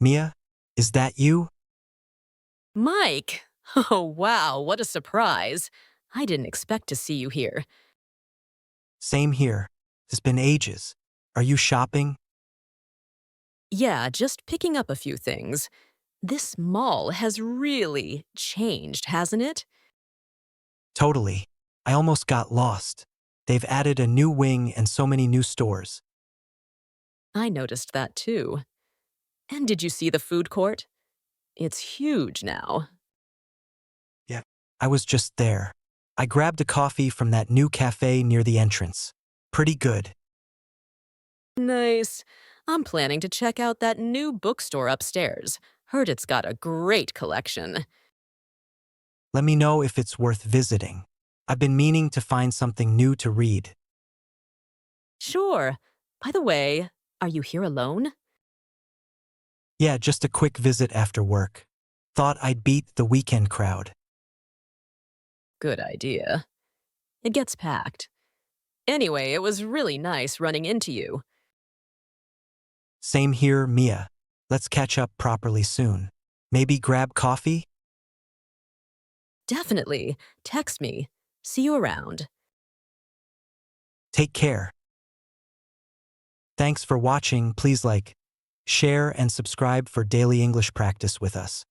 Mia, is that you? Mike! Oh, wow, what a surprise. I didn't expect to see you here. Same here. It's been ages. Are you shopping? Yeah, just picking up a few things. This mall has really changed, hasn't it? Totally. I almost got lost. They've added a new wing and so many new stores. I noticed that too. And did you see the food court? It's huge now. Yeah. I was just there. I grabbed a coffee from that new cafe near the entrance. Pretty good. Nice. I'm planning to check out that new bookstore upstairs. Heard it's got a great collection. Let me know if it's worth visiting. I've been meaning to find something new to read. Sure. By the way, are you here alone? Yeah, just a quick visit after work. Thought I'd beat the weekend crowd. Good idea. It gets packed. Anyway, it was really nice running into you. Same here, Mia. Let's catch up properly soon. Maybe grab coffee? Definitely. Text me. See you around. Take care. Thanks for watching. Please like, share, and subscribe for daily English practice with us.